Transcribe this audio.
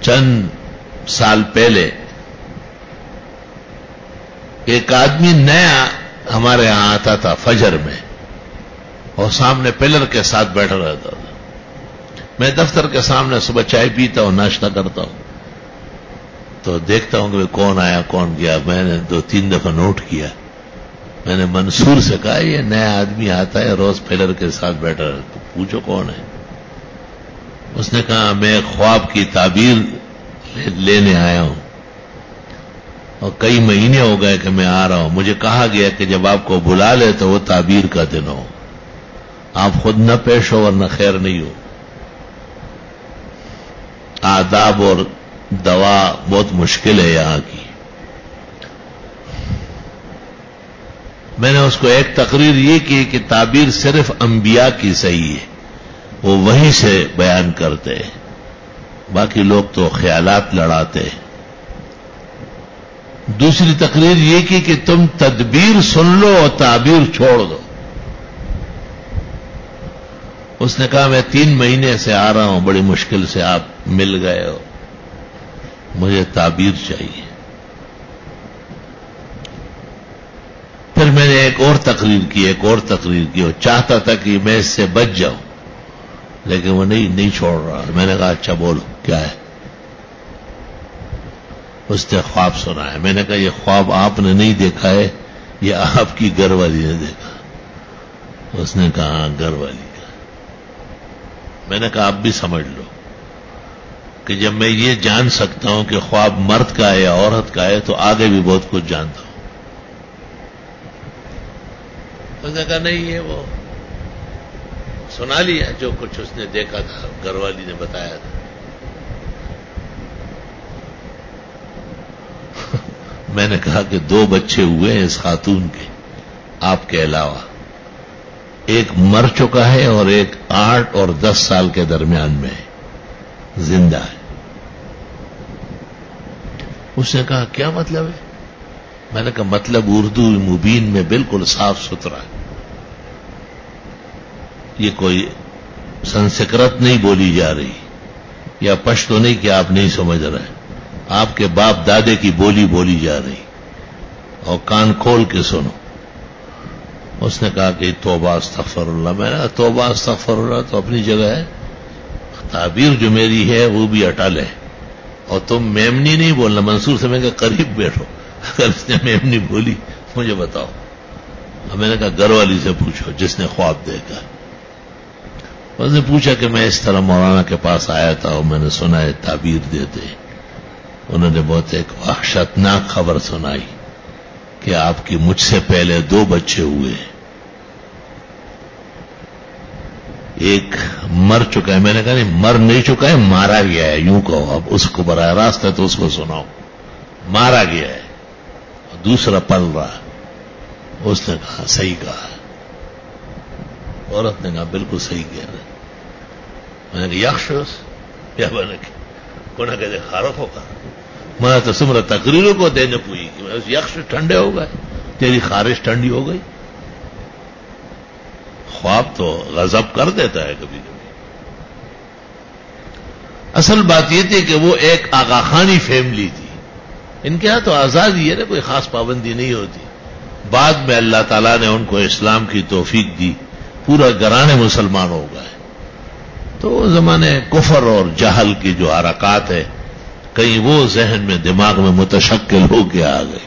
چند سال پہلے ایک آدمی نیا ہمارے ہاں آتا تھا فجر میں اور سامنے پلر کے ساتھ بیٹھا رہتا تھا. میں دفتر کے سامنے صبح چائے پیتا ہوں, ناشتہ کرتا ہوں, تو دیکھتا ہوں کہ کون آیا کون گیا. میں نے 2-3 دفعہ نوٹ کیا. میں نے منصور سے کہا یہ نیا آدمی آتا ہے روز پلر کے ساتھ بیٹھا رہتا, تو پوچھو کون ہے. اس نے کہا میں خواب کی تعبیر لینے آیا ہوں اور کئی مہینے ہو گئے کہ میں آ رہا ہوں. مجھے کہا گیا کہ جب آپ کو بلا لے تو وہ تعبیر کا دن ہو, آپ خود نہ پیش ہو ورنہ خیر نہیں ہو. آداب اور دوا بہت مشکل ہے یہاں کی. میں نے اس کو ایک تقریر یہ کی کہ تعبیر صرف انبیاء کی صحیح ہے, وہ وہیں سے بیان کرتے ہیں, باقی لوگ تو خیالات لڑاتے ہیں. دوسری تقریر یہ کی کہ تم تدبیر سن لو اور تعبیر چھوڑ دو. اس نے کہا میں 3 مہینے سے آ رہا ہوں, بڑی مشکل سے آپ مل گئے ہو, مجھے تعبیر چاہیے. پھر میں نے ایک اور تقریر کی اور چاہتا تھا کہ میں اس سے بچ جاؤں, لیکن وہ نہیں چھوڑ رہا. میں نے کہا اچھا بولو کیا ہے. اس نے خواب سنا ہے. میں نے کہا یہ خواب آپ نے نہیں دیکھا ہے, یہ آپ کی گھر والی نے دیکھا. اس نے کہا ہاں گھر والی کا. میں نے کہا آپ بھی سمجھ لو کہ جب میں یہ جان سکتا ہوں کہ خواب مرد کا ہے یا عورت کا ہے تو آگے بھی بہت کچھ جانتا ہوں. اس نے کہا نہیں یہ وہ سنا لیا جو کچھ اس نے دیکھا تھا, گھر والی نے بتایا تھا. میں نے کہا کہ 2 بچے ہوئے ہیں اس خاتون کے آپ کے علاوہ, ایک مر چکا ہے اور ایک 8 اور 10 سال کے درمیان میں زندہ ہے. اس نے کہا کیا مطلب ہے. میں نے کہا مطلب اردو مبین میں بالکل صاف ستھرا ہے, یہ کوئی سنسکرت نہیں بولی جا رہی یا پشتو نہیں کہ آپ نہیں سمجھ رہے, آپ کے باپ دادے کی بولی جا رہی, اور کان کھول کے سنو. اس نے کہا کہ توبہ استغفر اللہ. میں نے کہا توبہ استغفر اللہ تو اپنی جگہ ہے, تعبیر جو میری ہے وہ بھی اٹل ہے, اور تم میمنی نہیں بولنا. منصور سے میں نے کہا قریب بیٹھو, اگر اس نے میمنی بولی مجھے بتاؤ. میں نے کہا گھر والی سے پوچھو جس نے خواب دیکھا. اس نے پوچھا کہ میں اس طرح مولانا کے پاس آیا تھا اور میں نے سنا ہے تعبیر دیتے. انہوں نے بہت ایک وحشتناک خبر سنائی کہ آپ کی مجھ سے پہلے 2 بچے ہوئے, ایک مر چکا ہے. میں نے کہا نہیں مر نہیں چکا ہے, مارا گیا ہے, یوں کہو. اب اس کو براہ راست ہے تو اس کو سناؤ. مارا گیا ہے, دوسرا پل رہا. اس نے کہا صحیح کہا. عورت نے کہا بالکل صحیح کہہ رہے. میں نے کہا یخشوس یا بنے کونا کہتے خارق ہوگا. میں تو سمرا تقریروں کو دینے پوئی کہ میں یخش ٹھنڈے ہو گئے, تیری خارش ٹھنڈی ہو گئی. خواب تو غضب کر دیتا ہے کبھی کبھی. اصل بات یہ تھی کہ وہ ایک آغا خانی فیملی تھی. ان کے ہاں تو آزادی ہے نا, کوئی خاص پابندی نہیں ہوتی. بعد میں اللہ تعالیٰ نے ان کو اسلام کی توفیق دی, پورا گھرانے مسلمان ہو گئے. تو وہ زمانے کفر اور جہل کی جو حرکات ہے, کہیں وہ ذہن میں دماغ میں متشکل ہو کے آ گئے.